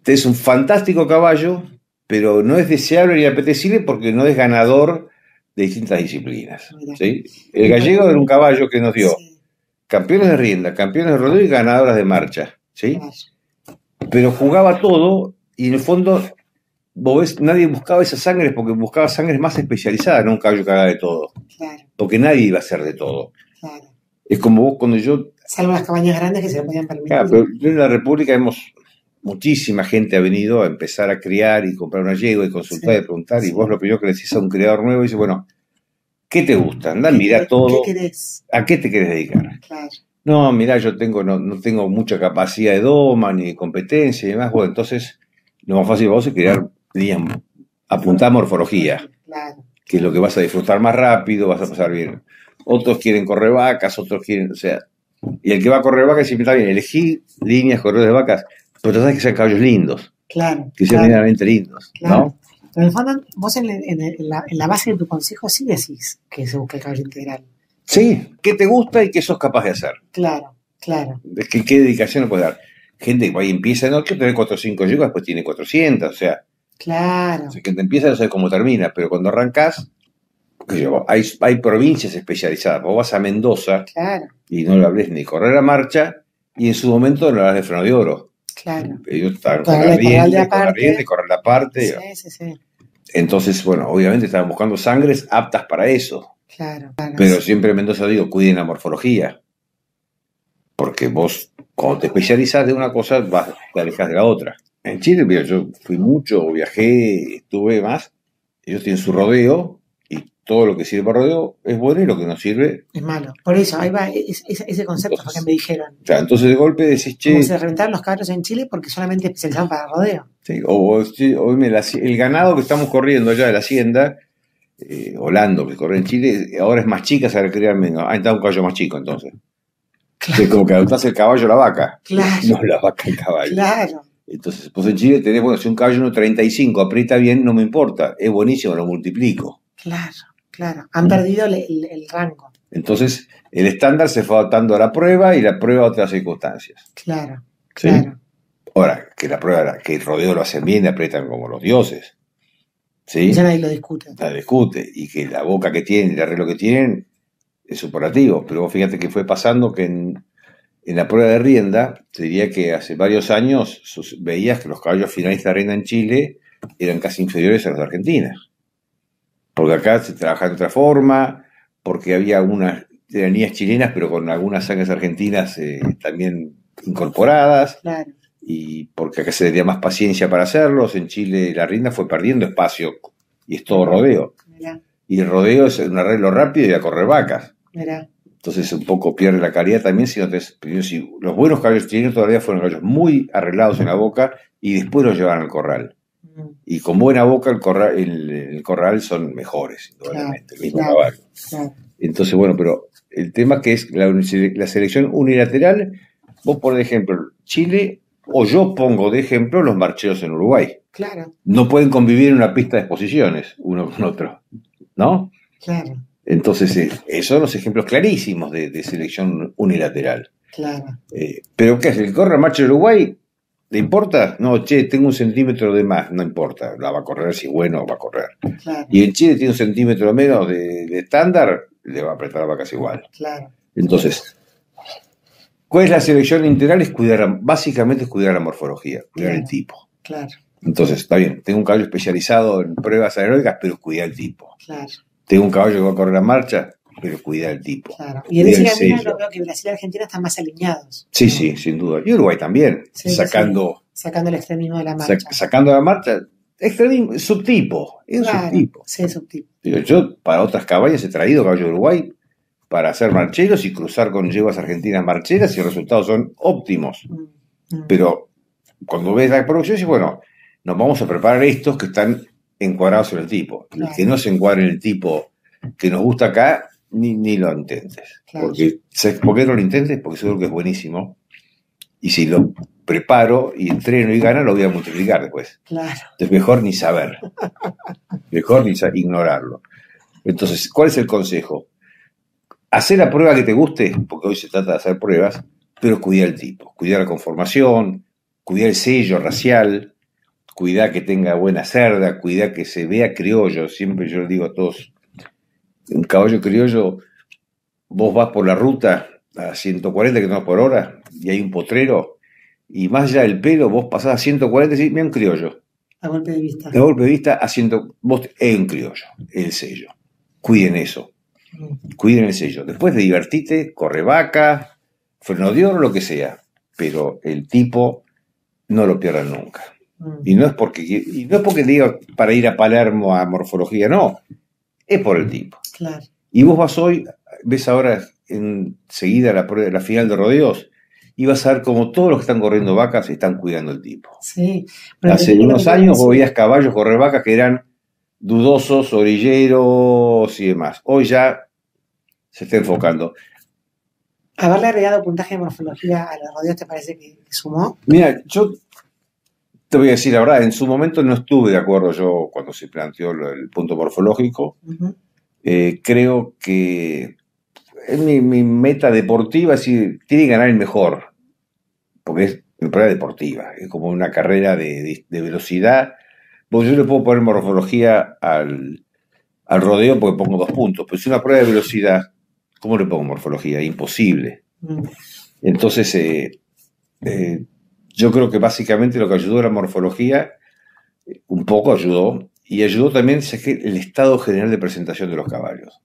es un fantástico caballo, pero no es deseable ni apetecible porque no es ganador de distintas disciplinas. ¿Sí? El gallego era un caballo que nos dio campeones de rienda, campeones de rodeo y ganadoras de marcha. ¿Sí? Pero jugaba todo y en el fondo, vos ves, nadie buscaba esas sangres porque buscaba sangres más especializadas, no un caballo que haga de todo. Claro. Porque nadie iba a hacer de todo. Claro. Es como vos cuando yo. Salvo las cabañas grandes que se lo podían permitir. Claro, pero en la República muchísima gente ha venido a empezar a criar y comprar una yegua y consultar y preguntar, y vos lo primero que le decís a un criador nuevo dice, bueno, ¿qué te gusta? Andá, mirá todo. ¿Qué querés? ¿A qué te querés dedicar? Claro. No, mirá, yo no tengo mucha capacidad de doma ni de competencia y demás. Bueno, entonces lo más fácil para vos es crear, apuntar morfología, Claro. que es lo que vas a disfrutar más rápido, vas a pasar bien. Otros quieren correr vacas, otros quieren, o sea, y el que va a correr vacas siempre está bien, elegí líneas, corredores de vacas, pero tratás de que sean caballos lindos, Claro. que sean medianamente lindos, Claro. ¿no? Pero en el fondo, vos en la base de tu consejo sí decís que se busca el caballo integral. Sí, ¿qué te gusta y qué sos capaz de hacer? Claro, claro. Es que qué dedicación le puedes dar. Gente que ahí empieza en 8, tiene 4 o 5 yeguas, después tiene 400, o sea, Claro. que te empieza no sabes cómo termina, pero cuando arrancás, hay provincias especializadas. Vos vas a Mendoza Claro. y no le hables ni correr a marcha, y en su momento no le hablas de freno de oro. Claro. Ellos estaban con Correr la aparte. rienda, correr la parte. Sí. Entonces, bueno, obviamente estaban buscando sangres aptas para eso. Claro. Pero siempre en Mendoza digo, cuiden la morfología. Porque vos, cuando te especializás de una cosa, te alejas de la otra. En Chile, mira, yo fui mucho, viajé, estuve más. Ellos tienen su rodeo y todo lo que sirve para rodeo es bueno y lo que no sirve es malo. Por eso, ahí va ese concepto entonces, que me dijeron. O sea, entonces de golpe decís, che. Como se reventaron los caballos en Chile porque solamente especializaban para rodeo. Sí, el ganado que estamos corriendo allá de la hacienda, Holando, que corre en Chile, ahora es más chica, se va a criar menos. Ah, está un caballo más chico entonces. Claro. Es como que adoptás el caballo a la vaca. Claro. No la vaca el caballo. Claro. Entonces, pues en Chile tenés, bueno, si un caballo 1.35 aprieta bien, no me importa. Es buenísimo, lo multiplico. Claro. Han perdido el rango. Entonces, el estándar se fue adaptando a la prueba y la prueba a otras circunstancias. Claro. ¿Sí? Ahora, que la prueba, que el rodeo lo hacen bien y aprietan como los dioses. ¿Sí? Ya nadie lo discute. Nadie discute. Y que la boca que tienen, el arreglo que tienen, es superlativo. Pero vos fíjate que fue pasando que en la prueba de rienda, te diría que hace varios años veías que los caballos finalistas de rienda en Chile eran casi inferiores a los de Argentina. Porque acá se trabaja de otra forma, porque había unas tiranías chilenas, pero con algunas sangres argentinas también incorporadas. Claro. Y porque acá se le dio más paciencia para hacerlos. En Chile la rienda fue perdiendo espacio y es todo rodeo. Mirá. Y el rodeo es un arreglo rápido y a correr vacas. Mirá. Entonces un poco pierde la calidad también si los buenos caballos chilenos todavía fueron caballos muy arreglados en la boca y después los llevaron al corral. Y con buena boca el corral son mejores, indudablemente, el mismo caballo. Claro. Entonces, bueno, pero el tema que es la selección unilateral, vos por ejemplo, Chile, o yo pongo de ejemplo los marcheros en Uruguay. Claro. No pueden convivir en una pista de exposiciones uno con otro, ¿no? Claro. Entonces, esos son los ejemplos clarísimos de selección unilateral. Claro. Pero ¿qué hace? ¿El corre marcha de Uruguay? ¿Le importa? No, che, tengo 1 centímetro de más. No importa, la va a correr, si bueno, va a correr. Claro. Y en Chile tiene 1 centímetro menos de estándar, le va a apretar la vaca igual. Claro. Entonces, ¿cuál es la selección integral? Básicamente es cuidar la morfología, cuidar el tipo. Claro. Entonces, está bien, tengo un caballo especializado en pruebas aeróbicas, pero cuida el tipo. Claro. Tengo un caballo que va a correr la marcha, pero cuida el tipo. Claro. Y en ese camino yo veo que Brasil y Argentina están más alineados. Sí, sí, sin duda. Y Uruguay también, sacando el extremismo de la marcha. Sacando la marcha, extremismo, subtipo. Es un subtipo. Sí, subtipo. Yo, para otras caballas, he traído caballo de Uruguay para hacer marcheros y cruzar con yeguas argentinas marcheras y los resultados son óptimos. Pero cuando ves la producción, dices, bueno, nos vamos a preparar estos que están encuadrados en el tipo. Claro. El que no se encuadre en el tipo que nos gusta acá, ni lo intentes. Claro. ¿Sabes por qué no lo intentes? Porque seguro que es buenísimo. Y si lo preparo y entreno y gano, lo voy a multiplicar después. Claro. Entonces mejor ni saber. Mejor ni ignorarlo. Entonces, ¿cuál es el consejo? Hacer la prueba que te guste, porque hoy se trata de hacer pruebas, pero cuidar el tipo. Cuidar la conformación, cuidar el sello racial, cuidar que tenga buena cerda, cuidar que se vea criollo. Siempre yo le digo a todos, un caballo criollo, vos vas por la ruta a 140 km por hora y hay un potrero y más allá del pelo vos pasás a 140 y decís, mira un criollo. A golpe de vista. A golpe de vista, vos es un criollo, el sello. Cuiden eso. Cuiden el sello. Después de divertirte, corre vaca, freno de oro, lo que sea. Pero el tipo no lo pierdan nunca. Y no es porque diga para ir a Palermo a morfología, no. Es por el tipo. Claro. Y vos vas hoy, ves ahora enseguida la final de rodeos, y vas a ver como todos los que están corriendo vacas están cuidando el tipo. Sí. Hace unos años vos veías caballos correr vacas que eran dudosos, orilleros y demás. Hoy ya se está enfocando. ¿Haberle agregado puntaje de morfología a los rodeos te parece que sumó? Mira, yo te voy a decir la verdad, en su momento no estuve de acuerdo yo cuando se planteó el punto morfológico. Creo que es mi meta deportiva, es decir, tiene que ganar el mejor, porque es una prueba deportiva, es como una carrera de velocidad. Porque yo le puedo poner morfología al rodeo porque pongo 2 puntos, pero si es una prueba de velocidad, ¿cómo le pongo morfología? Imposible. Entonces, yo creo que básicamente lo que ayudó a la morfología, un poco ayudó, y ayudó también el estado general de presentación de los caballos.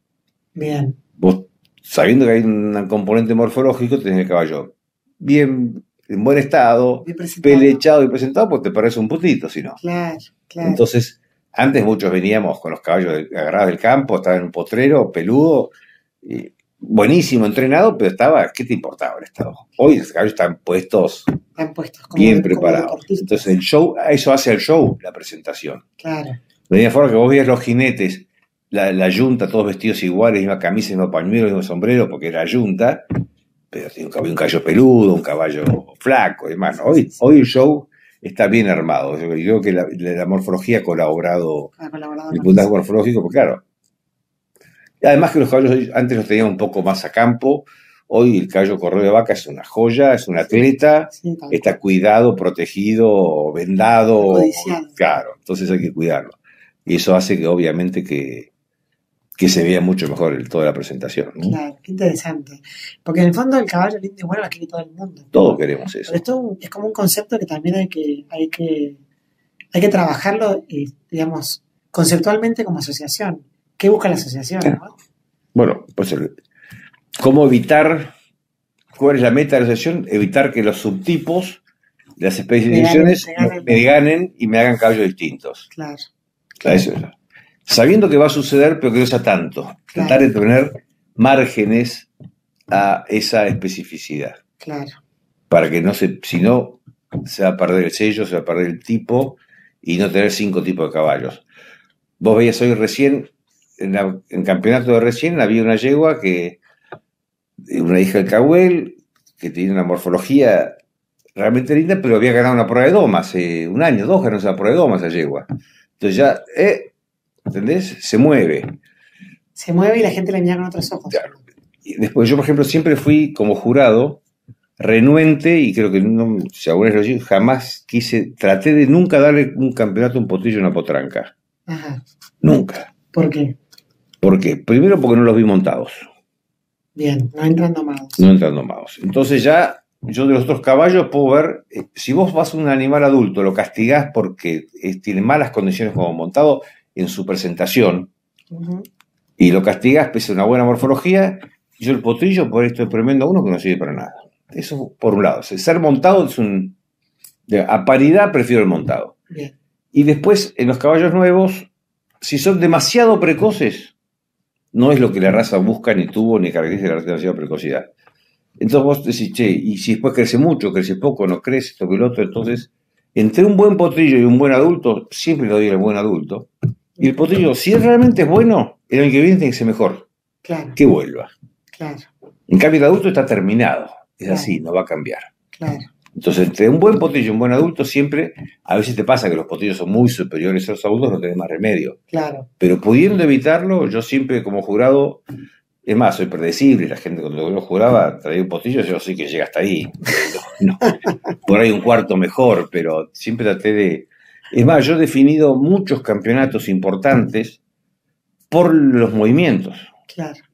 Bien. Vos, sabiendo que hay un componente morfológico, tenés el caballo bien, en buen estado, pelechado y presentado, pues te parece un puntito, si no. Claro. Entonces, Antes muchos veníamos con los caballos agarrados del campo, estaba en un potrero, peludo, buenísimo, entrenado, pero estaba, ¿qué te importaba el estado? Hoy los caballos están puestos bien preparados. Entonces el show, eso hace el show, la presentación. Claro. De la misma forma que vos veías los jinetes, la yunta, todos vestidos iguales, misma camisa, mismo pañuelo, mismo sombrero, porque era yunta, pero tiene un caballo peludo, un caballo flaco y demás. Hoy el show está bien armado. Yo creo que la morfología ha colaborado, el puntaje morfológico, porque claro. Además que los caballos antes los tenían un poco más a campo. Hoy el caballo correo de vaca es una joya, es un atleta, sí, está cuidado, protegido, vendado. Codiciado. Claro, entonces hay que cuidarlo. Y eso hace que obviamente que se vea mucho mejor toda la presentación, ¿no? Claro, qué interesante. Porque en el fondo el caballo lindo y bueno lo quiere todo el mundo. Todos queremos eso. Pero esto es como un concepto que también hay que trabajarlo, digamos, conceptualmente como asociación. ¿Qué busca la asociación? ¿No? Bueno, pues ¿cómo evitar? ¿Cuál es la meta de la asociación? Evitar que los subtipos de las especies de divisiones me ganen y me hagan caballos distintos. Claro. Eso es. Sabiendo que va a suceder, pero que no sea tanto. Claro. Tratar de tener márgenes a esa especificidad. Claro. Para que si no, se va a perder el sello, se va a perder el tipo y no tener 5 tipos de caballos. Vos veías hoy recién, en campeonato de recién, había una yegua una hija del Cahuel, que tenía una morfología realmente linda, pero había ganado una prueba de doma hace un año, 2 ganó esa prueba de doma esa yegua. Entonces ya, ¿entendés? Se mueve. Se mueve y la gente la mira con otros ojos. Claro. Y después yo, por ejemplo, siempre fui como jurado renuente, y creo que si alguna vez lo digo, jamás traté de nunca darle un campeonato a un potrillo o una potranca. Ajá. Nunca. ¿Por qué? ¿Por qué? Primero porque no los vi montados. Bien, no entran domados. No entran domados. Entonces ya, yo de los otros caballos puedo ver, si vos vas a un animal adulto, lo castigás porque tiene malas condiciones como montado en su presentación, y lo castigás pese a una buena morfología, yo el potrillo por esto tremendo a uno que no sirve para nada. Eso por un lado. Ser montado es a paridad prefiero el montado. Bien. Y después, en los caballos nuevos, si son demasiado precoces, no es lo que la raza busca, ni tuvo, ni caracteriza la demasiada precocidad. Entonces vos decís, che, y si después crece mucho, crece poco, no crece, esto que el otro, entonces, entre un buen potrillo y un buen adulto, siempre le doy al buen adulto. Y el potrillo, si realmente es bueno, el año que viene tiene que ser mejor. Claro. Que vuelva. Claro. En cambio, el adulto está terminado. Es claro. Así, no va a cambiar. Claro. Entonces, entre un buen potrillo y un buen adulto, siempre, a veces te pasa que los potrillos son muy superiores a los adultos, no tenés más remedio. Claro. Pero pudiendo evitarlo, yo siempre como jurado, es más, soy predecible, la gente cuando yo juraba traía un potrillo, yo sí que llega hasta ahí. No, por ahí un cuarto mejor, pero siempre traté de... Es más, yo he definido muchos campeonatos importantes por los movimientos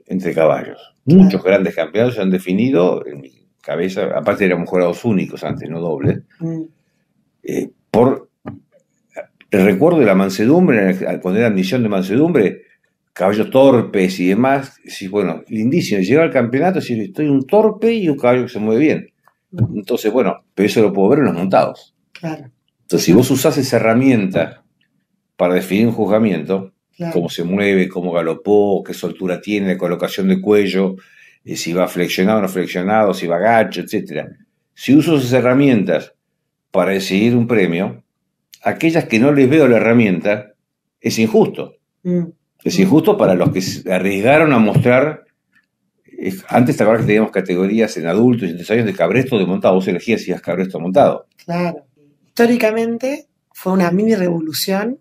entre caballos. Claro. Muchos grandes campeonatos se han definido en mi cabeza, aparte éramos jurados únicos antes, no dobles, por el recuerdo de la mansedumbre, cuando era admisión de mansedumbre, caballos torpes y demás, sí, bueno, lindísimo, llega al campeonato y estoy un torpe y un caballo que se mueve bien. Entonces, bueno, pero eso lo puedo ver en los montados. Claro. Entonces, si vos usás esa herramienta para definir un juzgamiento, cómo se mueve, cómo galopó, qué soltura tiene, la colocación de cuello, si va flexionado o no flexionado, si va gacho, etc. Si uso esas herramientas para decidir un premio, aquellas que no les veo la herramienta, es injusto. Es injusto para los que se arriesgaron a mostrar. Antes, ¿te acuerdas que teníamos categorías en adultos y en 10 años de cabresto de montado? Vos elegías si eras cabresto montado. Claro. Históricamente fue una mini revolución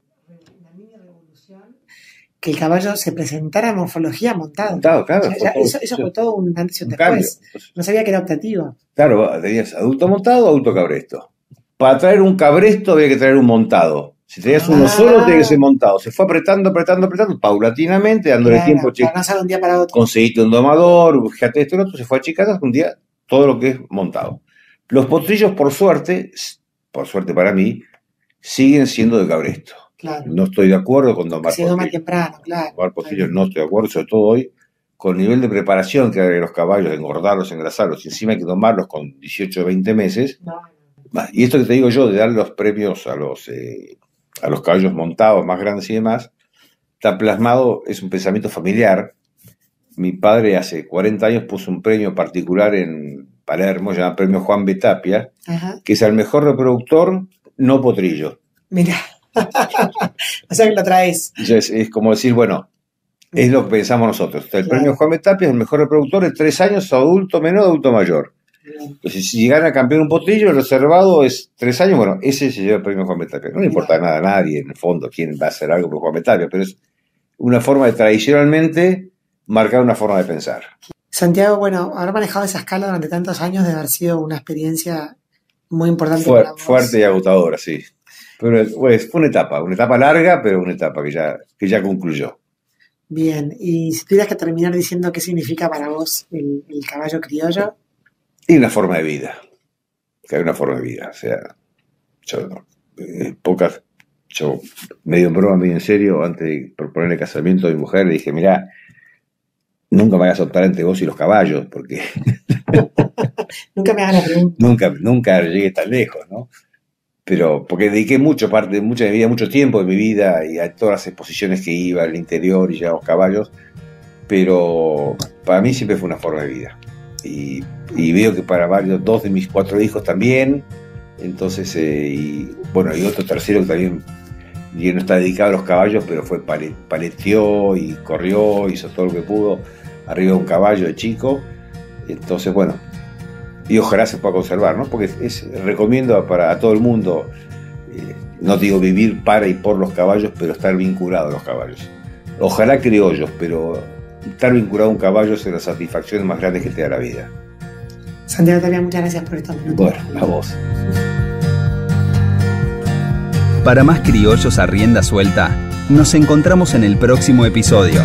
que el caballo se presentara en morfología montado. Montado, claro. Eso fue todo un antes y un después. No sabía que era optativo. Claro, tenías adulto montado o adulto cabresto. Para traer un cabresto había que traer un montado. Si tenías uno solo, tenía que ser montado. Se fue apretando, paulatinamente, dándole tiempo. Para no salir un día para otro. Conseguiste un domador, fíjate esto y lo otro, se fue achicando hasta un día todo lo que es montado. Los potrillos, por suerte para mí, siguen siendo de cabresto. Claro. No estoy de acuerdo con domar potrillos. Se doma temprano, claro. Domar potrillos no estoy de acuerdo, sobre todo hoy, con el nivel de preparación que hay de los caballos, de engordarlos, engrasarlos, y encima hay que domarlos con 18 o 20 meses. No. Y esto que te digo yo, de dar los premios a los a los caballos montados más grandes y demás, está plasmado, es un pensamiento familiar. Mi padre hace 40 años puso un premio particular en Palermo, llamado Premio Juan B. Tapia, que es el mejor reproductor no potrillo. Mira, o sea que lo traes. Es como decir, bueno, es lo que pensamos nosotros. El Premio Juan B. Tapia es el mejor reproductor de 3 años, adulto menor, adulto mayor. Entonces, si gana campeón un potrillo, el reservado es 3 años, bueno, ese se lleva el Premio Juan B. Tapia. No le importa nada a nadie, en el fondo, quién va a hacer algo por Juan B. Tapia, pero es una forma de tradicionalmente marcar una forma de pensar. Santiago, bueno, haber manejado esa escala durante tantos años debe haber sido una experiencia muy importante para vos. Fuerte y agotadora, sí. Pero pues, fue una etapa larga, pero una etapa que ya concluyó. Bien, y si tuvieras que terminar diciendo qué significa para vos el caballo criollo. Y una forma de vida. Que hay una forma de vida. O sea, yo medio en broma, medio en serio, antes de proponerle casamiento a mi mujer, le dije, mirá, nunca me vayas a optar entre vos y los caballos, porque nunca me hagan la pregunta. Nunca llegué tan lejos, ¿no? Pero porque dediqué mucha de mi vida, mucho tiempo de mi vida y a todas las exposiciones que iba al interior y llevaba los caballos, pero para mí siempre fue una forma de vida. Y veo que para dos de mis 4 hijos también, entonces, y otro tercero que también no está dedicado a los caballos, pero paleteó y corrió, hizo todo lo que pudo arriba de un caballo de chico. Entonces, bueno, y ojalá se pueda conservar, ¿no? Porque recomiendo a todo el mundo, no digo vivir para y por los caballos, pero estar vinculado a los caballos. Ojalá criollos, pero estar vinculado a un caballo es de las satisfacciones más grandes que te da la vida. Santiago Tapia, muchas gracias por estos minutos. Bueno, a vos. Para más criollos a rienda suelta, nos encontramos en el próximo episodio.